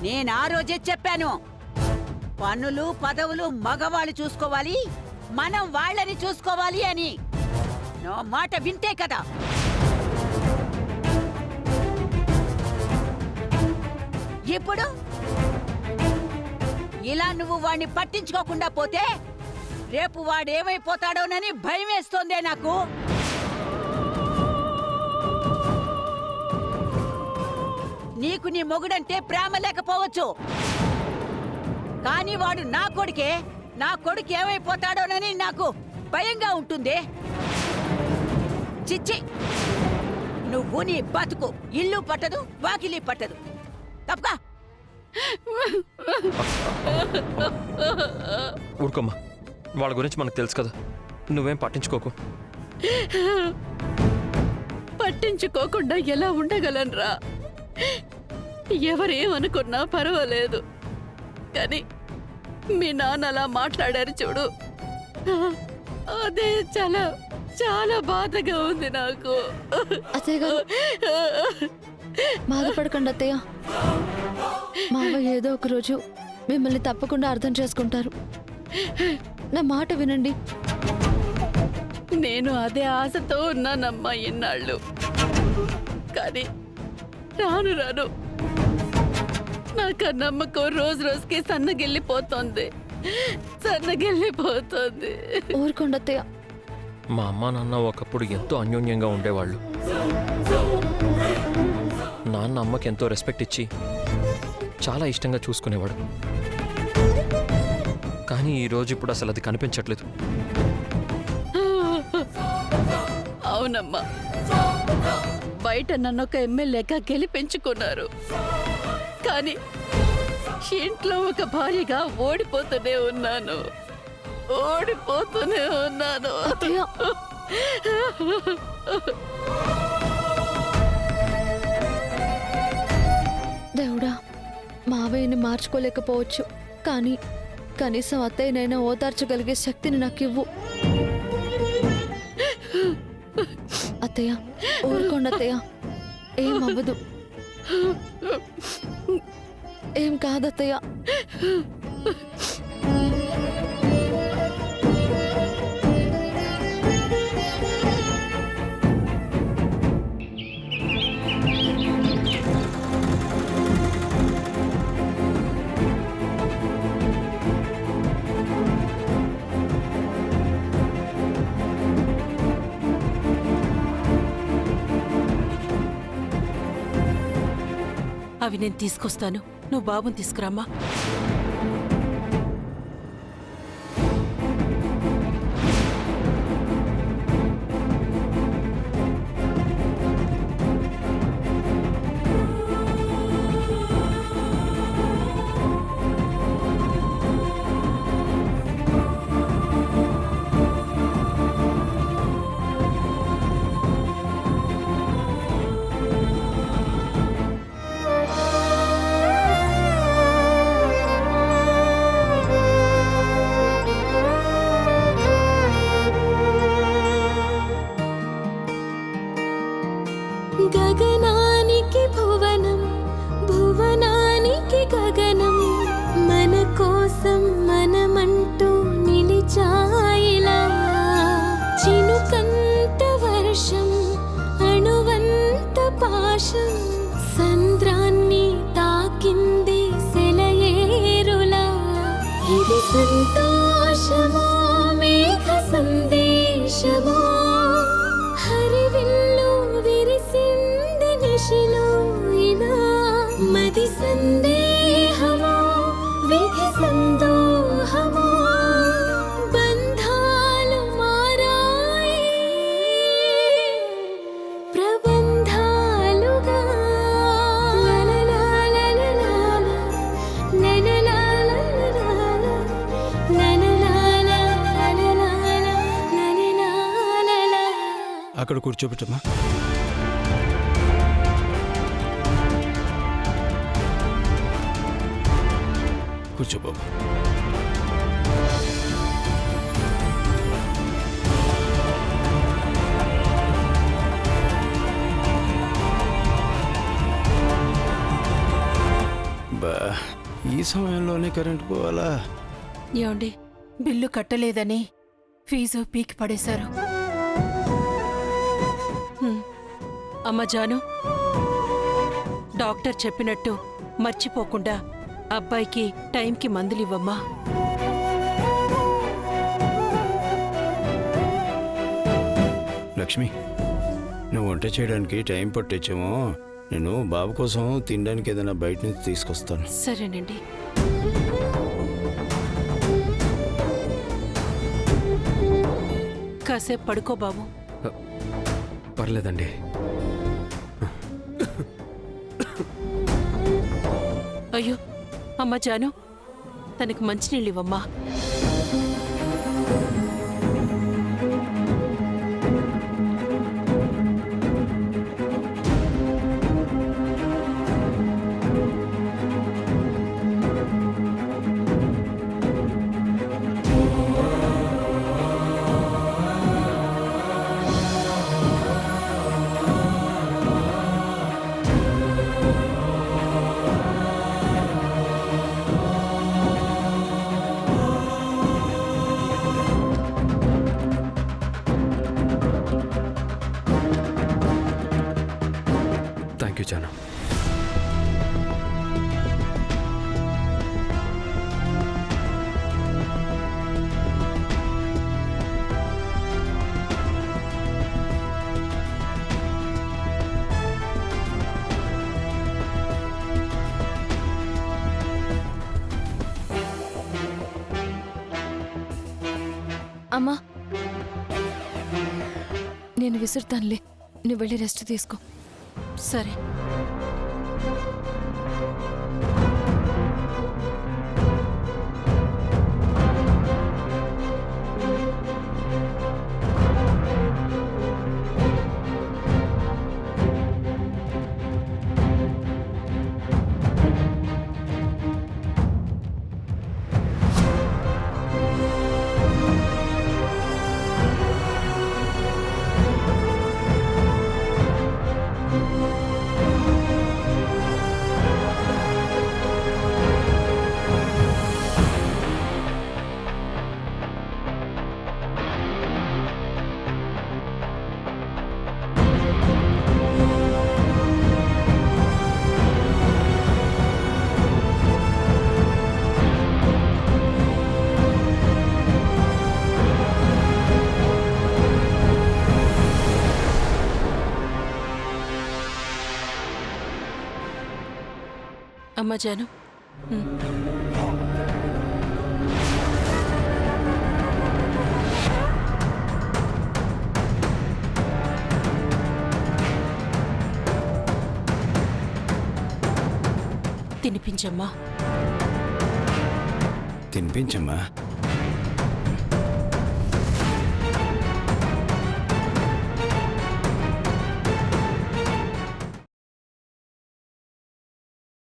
నేను ఆ రోజే చెప్పాను, పన్నులు పదవులు మగవాళ్ళు చూసుకోవాలి, మనం వాళ్ళని చూసుకోవాలి అని. నా మాట వింటే కదా. ఇప్పుడు ఇలా నువ్వు వాణ్ణి పట్టించుకోకుండా పోతే రేపు వాడేమైపోతాడోనని భయం వేస్తోందే నాకు. నీకు నీ మొగుడంటే ప్రేమ లేకపోవచ్చు, కానీ వాడు నా కొడుకే. నా కొడుకు ఏమైపోతాడోనని నాకు భయంగా ఉంటుంది. చిచ్చి, నువ్వు నీ బతుకు ఇల్లు పట్టదు, వాకిలి పట్టదు. తప్పకా ఊరుకోమ్మా, వాళ్ళ గురించి మనకు తెలుసు కదా, నువ్వేం పట్టించుకోకు. పట్టించుకోకుండా ఎలా ఉండగలనరా? ఎవరేమనుకున్నా పర్వాలేదు, కానీ మీ నాన్న అలా మాట్లాడారు చూడు, అదే చాలా చాలా బాధగా ఉంది నాకు. అత్తయ్య గారు, బాధపడకండి అత్తయ్య. మావ ఏదో ఒక రోజు మిమ్మల్ని తప్పకుండా అర్థం చేసుకుంటారు. నా మాట వినండి. నేను అదే ఆశతో ఉన్నానమ్మా ఇన్నాళ్ళు, కానీ రాను రాను నాకు ఆ నమ్మకం రోజు రోజుకి సన్నగిల్లిపోతుంది. ఊరుకోండి అత్తయ్య. మా అమ్మ నాన్న ఒకప్పుడు ఎంతో అన్యోన్యంగా ఉండేవాళ్ళు. నాన్న అమ్మకి ఎంతో రెస్పెక్ట్ ఇచ్చి చాలా ఇష్టంగా చూసుకునేవాడు. కానీ ఈరోజు ఇప్పుడు అసలు అది కనిపించట్లేదు. అవునమ్మా, బయట నన్ను ఒక ఎమ్మెల్యేగా గెలిపించుకున్నారు, కానీ ఇంట్లో ఒక భార్యగా ఓడిపోతూనే ఉన్నాను. దేవుడా, మావయ్యని మార్చుకోలేకపోవచ్చు, కానీ కనీసం అత్తయ్యనైనా ఓదార్చగలిగే శక్తిని నాకివ్వు. అత్తయ్య, ఊరుకోండి అత్తయ్య, ఏం అవ్వదు, ఏం కాదత్తయ్య. అవి నేను తీసుకొస్తాను, నువ్వు బాబుని తీసుకురామ్మా. గగనానికి భువనం, భువనానికి గగనం, మన కోసం మనమంటూ నిలిచాయిలా. చినుకంత వర్షం, అణువంత పాశం, సంద్రాన్ని తాకింది సెలయేరులా. ఇది సంతోషమో మేఘ సందేశమో, హరివిల్లు విరిసింది నిశిలో ఇలా. మది సందేహమో విధి సందోహమో, బంధాలు మారాయి ప్రబంధాలుగా. అక్కడ కూర్చోబెట్టమ్మా. కూర్చో బాబు. ఈ సమయంలోనే కరెంట్ పోవాలా? ఏమండి బిల్లు కట్టలేదని ఫీజు పీకి పడేశారు. అమ్మ జాను, డాక్టర్ చెప్పినట్టు మర్చిపోకుండా అబ్బాయికి టైంకి మందులివ్వమ్మా. లక్ష్మి, నువ్వు వంట చేయడానికి టైం పట్టొచ్చేమో. నేను బాబు కోసం తినడానికి ఏదైనా బయట నుంచి తీసుకొస్తాను. సరేనండి. కాసేపు పడుకో బాబు. పర్లేదండి. అయ్యో అమ్మ జాను, తనకి మంచినీళ్ళు ఇవ్వమ్మా. థ్యాంక్ యూ జాను. అమ్మా, నేను విసురుతానులే, నువ్వు వెళ్ళి రెస్ట్ తీసుకో. సరే. అమ్మ జాను, తినిపించమ్మా. తినిపించమ్మా.